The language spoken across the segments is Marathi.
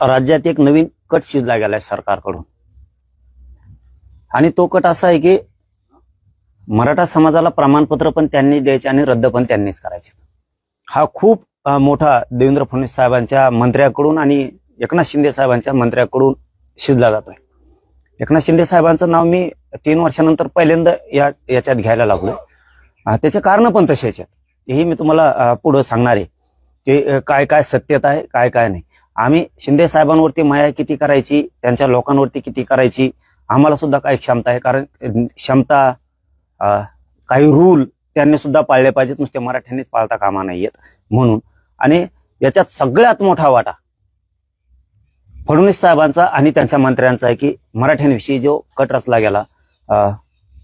राज्यात एक नवीन कट शिजला गेलाय सरकारकडून आणि तो कट असा आहे की मराठा समाजाला प्रमाणपत्र पण त्यांनी द्यायचे आणि रद्द पण त्यांनीच करायचे। हा खूप मोठा देवेंद्र फडणवीस साहेबांच्या मंत्र्याकडून आणि एकनाथ शिंदे साहेबांच्या मंत्र्याकडून शिजला जातोय। एकनाथ शिंदे साहेबांचं नाव मी 3 वर्षानंतर पहिल्यांदा याच्यात घ्यायला लागलोय। त्याचे कारण पण तसेच आहेत, हेही मी तुम्हाला पुढे सांगणार आहे की काय काय सत्यता आहे काय काय नाही। आम्ही शिंदे साहेबांवरती माया किती करायची, त्यांच्या लोकांवरती किती करायची, आम्हाला सुद्धा काही क्षमता आहे। कारण क्षमता काही रूल त्यांनी सुद्धा पाळले पाहिजेत, नुसते मराठ्यांनीच पाळता कामा नाहीयेत म्हणून। आणि याच्यात सगळ्यात मोठा वाटा फडणवीस साहेबांचा आणि त्यांच्या मंत्र्यांचा आहे की मराठ्यांविषयी जो कट रचला गेला,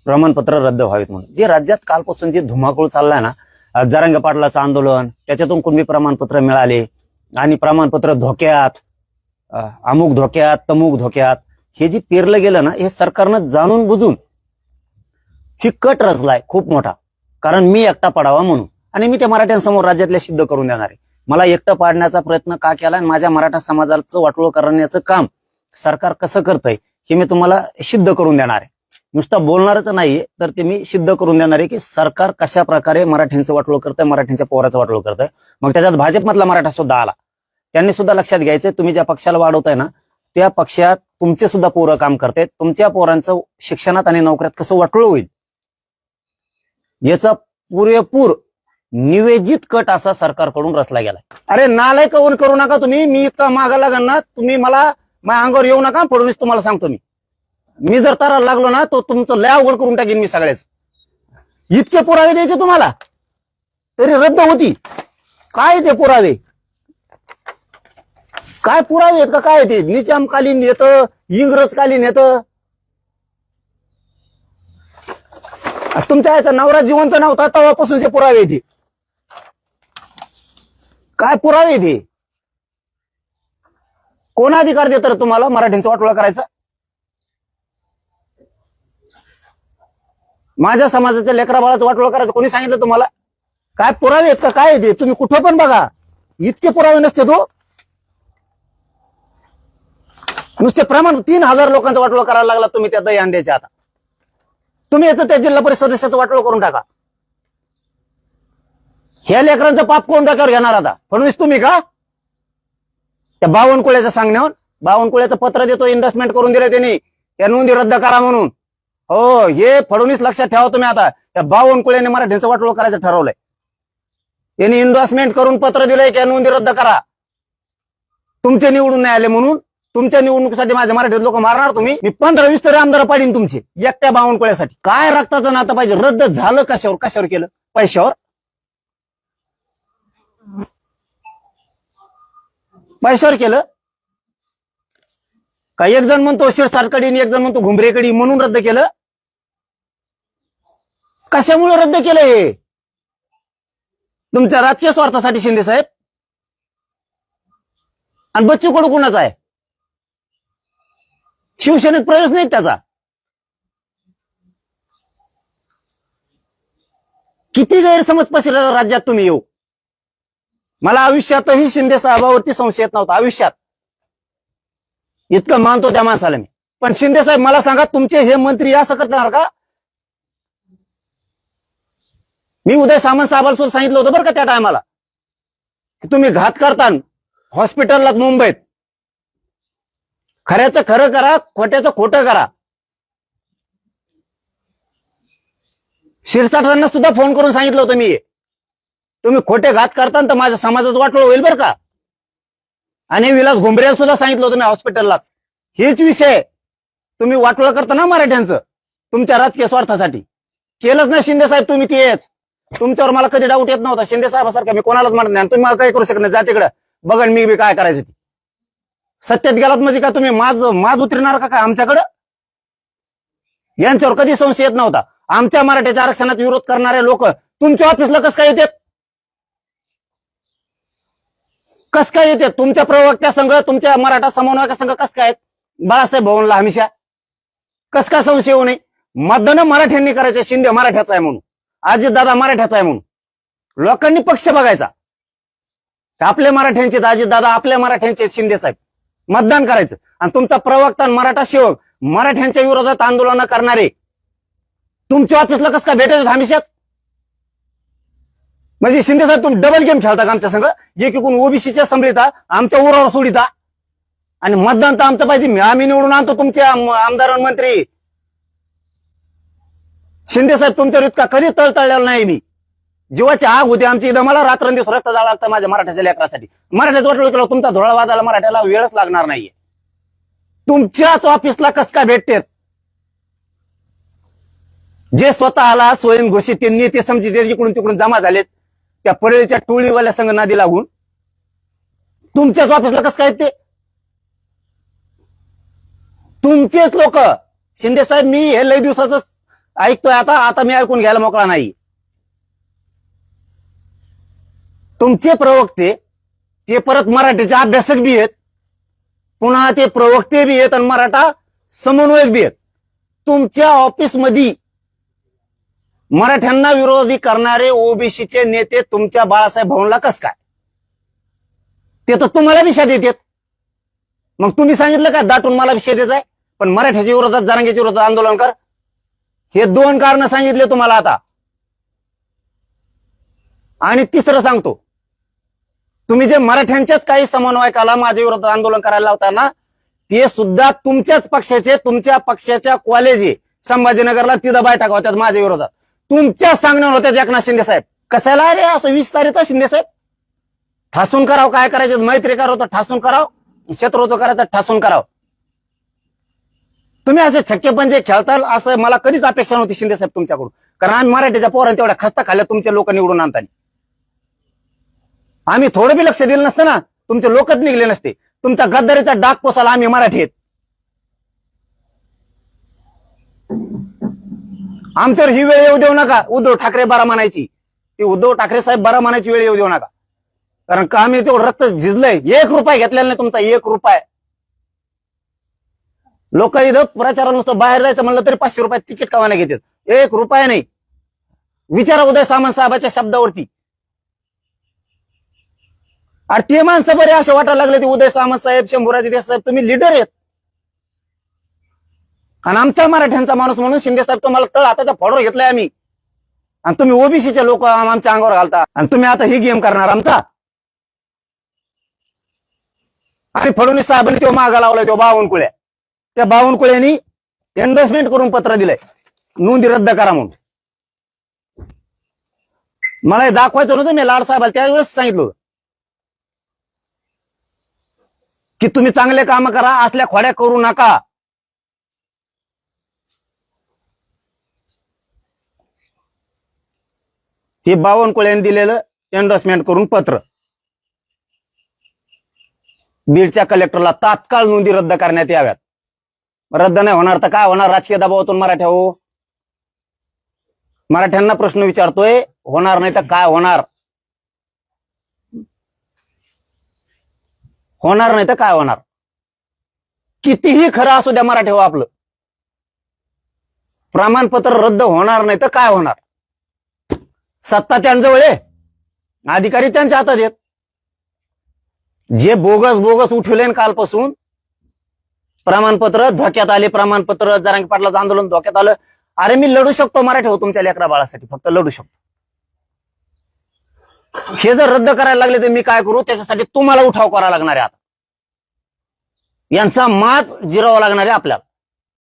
प्रमाणपत्र रद्द व्हावेत म्हणून। जे राज्यात कालपासून जे धुमाकूळ चाललाय ना, जरांगे पाटलाचं आंदोलन, त्याच्यातून कुणबी प्रमाणपत्र मिळाले आणि प्रमाणपत्र धोक्यात, अमुक धोक्यात तमुक धोक्यात, हे जे पेरलं गेलं ना, हे सरकारनं जाणून बुजून ही कट रचलाय खूप मोठा। कारण मी एकटा पडावा म्हणून, आणि मी त्या मराठ्यांसमोर राज्यातल्या सिद्ध करून देणार आहे। मला एकटं पाडण्याचा प्रयत्न का केला आणि माझ्या मराठा समाजाचं वाटोळं करण्याचं काम सरकार कसं करतंय हे मी तुम्हाला सिद्ध करून देणार आहे। नुसतं बोलणारच नाहीये, तर ते मी सिद्ध करून देणार आहे की सरकार कशा प्रकारे मराठ्यांचं वाटोळं करतंय, मराठ्यांच्या पोराचं वाटोळं करतंय। मग त्याच्यात भाजपमधला मराठा सुद्धा आला। त्यांनी सुद्धा लक्षात घ्यायचंय, तुम्ही ज्या पक्षाला वाढवताय ना, त्या पक्षात तुमचे सुद्धा पोरं काम करतायत। तुमच्या पोरांचं शिक्षणात आणि नोकऱ्यात कसं वाटोळं होईल याचा पुरेपूर निवेदित कट असा सरकारकडून रचला गेलाय। अरे नालायक करू नका तुम्ही, मी इतका मागा लागेल ना, तुम्ही मला माझ्या अंगावर येऊ नका। फडणवीस तुम्हाला सांगतो, मी जर तारा लागलो ना तो तुमचं लय अवघड करून टाकेन मी सगळ्याच। इतके पुरावे द्यायचे तुम्हाला तरी रद्द होती। काय ते पुरावे, काय पुरावे आहेत का काय ते? निजामकालीन येतं, इंग्रजकालीन येतं। तुमच्या याचा नवरा जिवंत नव्हता तेव्हापासूनचे पुरावे येते। काय पुरावे येते? कोण अधिकार देतं तुम्हाला मराठ्यांचा वाटोळा करायचा? माझ्या समाजाच्या लेकरा बाळाचं वाटोळा करायचं कोणी सांगितलं तुम्हाला? काय पुरावे आहेत का काय येते? तुम्ही कुठं पण बघा, इतके पुरावे नसते तो। नुसते प्रमाण 3000 लोकांचा वाटोळा करायला लागला तुम्ही त्या दही अंड्याच्या। आता तुम्ही याचं त्या जिल्हा परिषद सदस्याचं वाटोळं करून टाका। ह्या लेकरांचं पाप कोण डोक्यावर घेणार आता? फडणवीस तुम्ही का? त्या बावनकुळ्याच्या सांगण्यावर बावनकुळ्याचं पत्र देतो, इन्व्हेस्टमेंट करून दिलं त्यांनी, त्या नोंदी रद्द करा म्हणून। हो, हे फडणवीस लक्षात ठेवा तुम्ही। आता त्या बावनकुळ्याने मराठ्यांचं वाटोळं करायचं ठरवलंय। त्यांनी इन्व्हेस्टमेंट करून पत्र दिलंय की नोंदी रद्द करा। तुमचे निवडून नाही आले म्हणून तुमच्या निवडणुकीसाठी माझे मराठी लोक मारणार तुम्ही। मी 15-20 तरी आमदार पाडीन तुमचे एकट्या बावनकुळ्यासाठी। काय रक्ताचं नातं पाहिजे? रद्द झालं कशावर? कशावर केलं? पैशावर? पैशावर केलं का? एक जण म्हणतो शिरसाटकडी, एक जण म्हणतो घुंबरेकडी म्हणून रद्द केलं। कशामुळे रद्द केलं? हे तुमच्या राजकीय स्वार्थासाठी शिंदे साहेब। आणि बच्चू कडू कुणाचा आहे? शिवसेनेत प्रवेश नाही त्याचा। किती गैरसमज पसरला राज्यात तुम्ही येऊ। मला आयुष्यातही शिंदे साहेबावरती संशय येत नव्हता, आयुष्यात। इतकं मानतो त्या माणसाला मी। पण शिंदे साहेब मला सांगा, तुमचे हे मंत्री असं करणार का? मी उदय सामंत साहेबांना सुद्धा सांगितलं होतं बरं का त्या टायमाला, की तुम्ही घात करता हॉस्पिटलला मुंबईत। खऱ्याचं खरं करा, खोट्याचं खोटं करा। शिरसाटांना सुद्धा फोन करून सांगितलं होतं मी, तुम्ही खोटे घात करता तर माझ्या समाजाचं वाटोळं होईल बरं का। आणि विलास घुंबरेला सुद्धा सांगितलं होतं मी हॉस्पिटललाच, हेच विषय तुम्ही वाटोळं करता ना मराठ्यांचं तुमच्या राजकीय स्वार्थासाठी। केलंच ना शिंदे साहेब तुम्ही तेच। तुमच्यावर मला कधी डाऊट येत नव्हता। शिंदे साहेबासारखं मी कोणालाच म्हणत नाही, तुम्ही मला काही करू शकत नाही। जा तिकडं, बघन मी काय करायचं ती। सत्यात गेलात म्हणजे का तुम्ही माज उतरणार का काय आमच्याकडं? यांच्यावर कधी संशय येत नव्हता। आमच्या मराठ्याच्या आरक्षणात विरोध करणारे लोक तुमच्या ऑफिसला कसं काय येतात? कस काय येते? तुमच्या प्रवक्त्या संघ, तुमच्या मराठा समन्वयका संघ कस काय? बाळासाहेब भवनला हमेशा कस काय संशय होऊ नये? मतदान मराठ्यांनी करायचं, शिंदे मराठ्याचा आहे म्हणून, अजितदादा मराठ्याचा आहे म्हणून। लोकांनी पक्ष बघायचा। आपल्या मराठ्यांचे दाजी दादा, आपल्या मराठ्यांचे शिंदे साहेब मतदान करायचं. आणि तुमचा प्रवक्ता मराठा सेवक मराठ्यांच्या विरोधात आंदोलन करणारे तुमच्या ऑफिसला कसं काय भेटायचं हमेशाच? म्हणजे शिंदे साहेब तुम्ही डबल गेम खेळता का आमच्या संघ? एकीकडून ओबीसीच्या संभलिता आमच्या उरावर सोडिता आणि मतदान तर आमचं पाहिजे, आम्ही निवडून आणतो तुमचे आमदार मंत्री. शिंदे साहेब तुमच्यावर इतका कधी तळतळलेला नाही मी. जीवाची आग होती आमची इथं, मला रात्रंदिवस रक्त जावं लागतं माझ्या मराठ्याच्या लेकरासाठी. मराठ्याचं वाटलं केलं तुमचा धोळा वाजायला मराठ्याला वेळच लागणार नाहीये. तुमच्याच ऑफिसला कस काय भेटतेत? जे स्वतःला स्वयंघोषित ते नेते समजित इकडून तिकडून जमा झालेत त्या परळीच्या टोळीवाल्या संघ नादी लागून तुमच्याच ऑफिसला कस काय ते? तुमचेच लोक. शिंदे साहेब मी हे लय दिवसाच ऐकतोय, आता मी ऐकून घ्यायला मोकळा नाही. तुमचे प्रवक्ते ते परत मराठीचे अभ्यासक बी आहेत, पुन्हा ते प्रवक्ते बी आहेत आणि मराठा समन्वयक बी आहेत. तुमच्या ऑफिसमध्ये मराठ्यांना विरोधी करणारे ओबीसीचे नेते तुमच्या बाळासाहेब भाऊंला कस काय? ते तर तुम्हाला विषय देतात. मग तुम्ही सांगितलं का दाटून मला विषय द्यायचा आहे, पण मराठ्याच्या विरोधात जरांगेच्या विरोधात आंदोलन कर? हे दोन कारण सांगितले तुम्हाला आता. आणि तिसरं सांगतो, तुम्ही जे मराठ्यांच्याच काही समन्वयकाला माझ्या विरोधात आंदोलन करायला लावताना ते सुद्धा तुमच्याच पक्षाचे, तुमच्या पक्षाच्या कॉलेज आहे संभाजीनगरला, तिथं बैठका होत्यात माझ्या विरोधात. तुमच्या सांगण्यावर होत्या एकनाथ शिंदे साहेब. कशाला रे असं विस्तारित शिंदे साहेब? ठासून करावं, काय करायचं? मैत्री करावं तर ठासून करावं, शत्रुत्व करायचं ठासून करावं. तुम्ही असे छक्के पंजे खेळताल असं मला कधीच अपेक्षा नव्हती शिंदे साहेब तुमच्याकडून. कारण आम्ही मराठीच्या पोरांनी तेवढ्या खस्ता खाल्ल्या तुमचे लोक निवडून आणताना. आम्ही थोडं बी लक्ष दिलं नसतं ना, तुमचे लोकच निघले नसते. तुमच्या गद्दारीचा डाग पोसाला आम्ही मराठी आहेत. आमच्यावर ही वेळ येऊ देऊ नका उद्धव ठाकरे बरा म्हणायची. ती उद्धव ठाकरे साहेब बरा म्हणायची वेळ येऊ देऊ नका. कारण का आम्ही तेवढं रक्त झिजलंय. 1 रुपया घेतलेला नाही तुमचा, 1 रुपया. लोक इथं प्रचाराला नुसतं बाहेर जायचं म्हणलं तरी 500 रुपये तिकीट कवायला घेतात, 1 रुपया नाही. विचारा उदय सामंत साहेबाच्या शब्दावरती. अरे ते माणसं बरे असे वाटायला लागले, ते उदय सामंत साहेब, शंभूराजे देसाई साहेब तुम्ही लीडर आहेत. आणि आमच्या मराठ्यांचा माणूस म्हणून शिंदे साहेब तुम्हाला तळ हाताचा फॉडवर घेतलाय आम्ही. आणि तुम्ही ओबीसीचे लोक आमच्या अंगावर घालता आणि तुम्ही आता ही गेम करणार आमचा. आणि फडणवीस साहेबांनी तो मागा लावलाय तो बावनकुळ्या. त्या बावनकुळ्यांनी एन्डोर्समेंट करून पत्र दिलंय नोंदी रद्द करा म्हणून. मला हे दाखवायचं नव्हतं, मी लाड साहेबाला त्यावेळेस सांगितलं होतं की तुम्ही चांगले काम करा, असल्या खोड्या करू नका. हे बावनकुळ्यांनी दिलेलं एन्डोर्समेंट करून पत्र बीडच्या कलेक्टरला तात्काळ नोंदी रद्द करण्यात याव्यात. रद्द नाही होणार तर काय होणार? राजकीय दबावातून मराठ्या हो. मराठ्यांना प्रश्न विचारतोय, होणार नाही तर काय होणार? होणार नाही तर काय होणार? कितीही खरं असू द्या मराठी हो आपलं, प्रमाणपत्र रद्द होणार नाही तर काय होणार? सत्ता त्यांजवळ आहे, अधिकारी त्यांच्या हातात आहेत. जे बोगस बोगस उठवले कालपासून प्रमाणपत्र धोक्यात आले, प्रमाणपत्र जरांगे पाटलाचं आंदोलन धोक्यात आलं. अरे मी लढू शकतो मराठी हो तुमच्या लेकरा बाळासाठी, फक्त लढू शकतो. हे जर रद्द करायला लागले तर मी काय करू? त्याच्यासाठी तुम्हाला उठाव करावा लागणार आहे. आता यांचा माज जिरावा लागणार आहे आपल्याला.